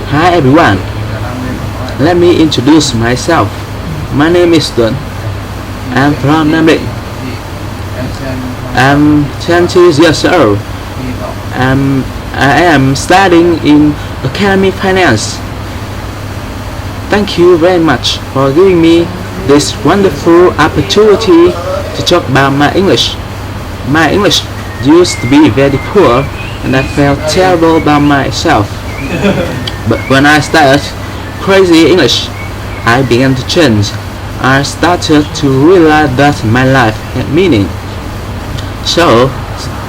Hi everyone, let me introduce myself. My name is Tuấn. I'm from Nam Định. I'm 20 years old. I am studying in Academy Finance. Thank you very much for giving me this wonderful opportunity to talk about my English. My English used to be very poor and I felt terrible about myself. But when I started Crazy English, I began to change. I started to realize that my life had meaning. So,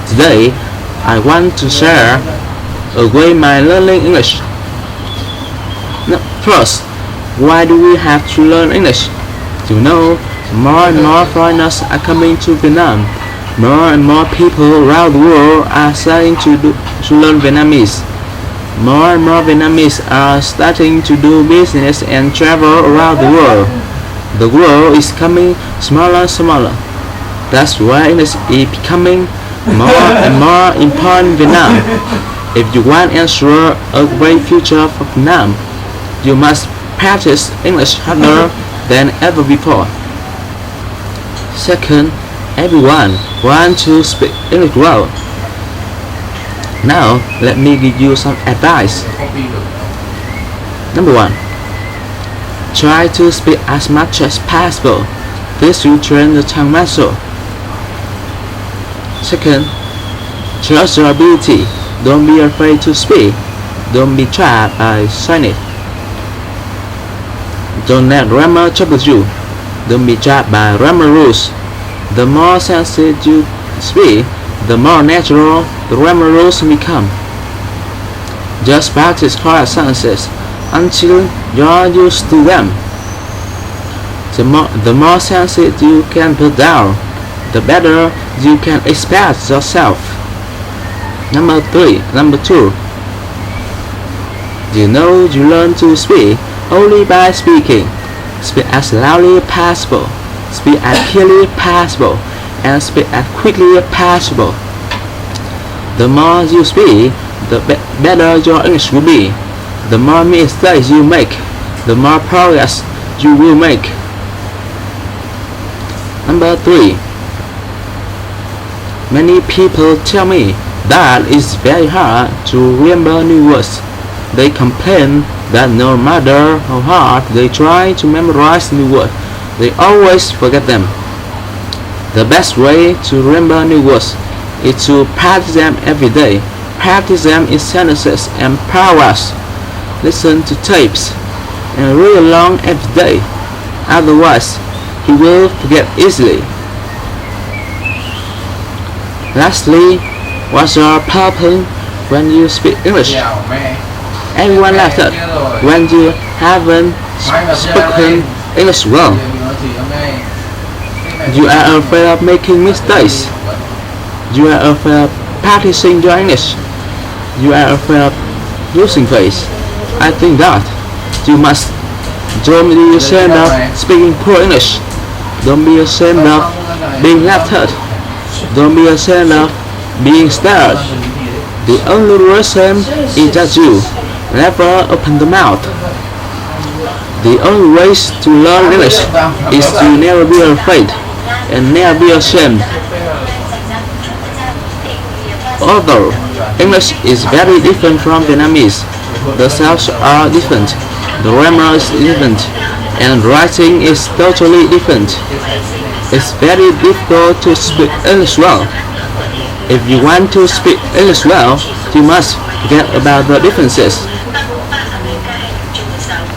today, I want to share a way my learning English. Now, first, why do we have to learn English? You know, more and more foreigners are coming to Vietnam. More and more people around the world are starting to learn Vietnamese. More and more Vietnamese are starting to do business and travel around the world. The world is becoming smaller and smaller. That's why English is becoming more and more important in Vietnam. If you want to ensure a great future for Vietnam, you must practice English harder than ever before. Second, everyone wants to speak English well. Now, let me give you some advice. Number 1. Try to speak as much as possible. This will train the tongue muscle. Second, trust your ability. Don't be afraid to speak. Don't be trapped by shyness. Don't let grammar trouble you. Don't be trapped by grammar rules. The more sensitive you speak, the more natural the grammar rules become. Just practice correct sentences until you're used to them. The more sentences you can put down, the better you can express yourself. Number 2. You know you learn to speak only by speaking. Speak as loudly as possible. Speak as clearly as possible. And speak as quickly as possible. The more you speak, the better your English will be. The more mistakes you make, the more progress you will make. Number 3. Many people tell me that it's very hard to remember new words. They complain that no matter how hard they try to memorize new words, they always forget them. The best way to remember new words is to practice them every day. Practice them in sentences and paragraphs. Listen to tapes and read along every day. Otherwise, you will forget easily. Lastly, what's your problem when you speak English? Everyone laughs at when you haven't spoken English well. You are afraid of making mistakes. You are afraid of practicing your English. You are afraid of losing face. I think that you must don't be ashamed of speaking poor English. Don't be ashamed of being laughed at. Don't be ashamed of being stared. The only reason is that you never open the mouth. The only way to learn English is to never be afraid and never be ashamed. Although English is very different from Vietnamese, the sounds are different, the grammar is different, and writing is totally different. It's very difficult to speak English well. If you want to speak English well, you must forget about the differences.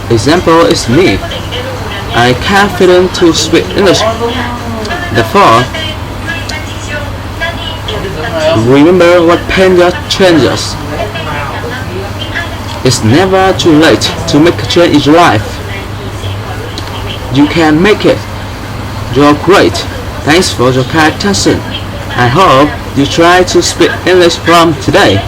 Example is me. I confident to speak English. Therefore, remember what pain your changes. It's never too late to make a change in your life. You can make it. You're great. Thanks for your kind attention. I hope you try to speak English from today.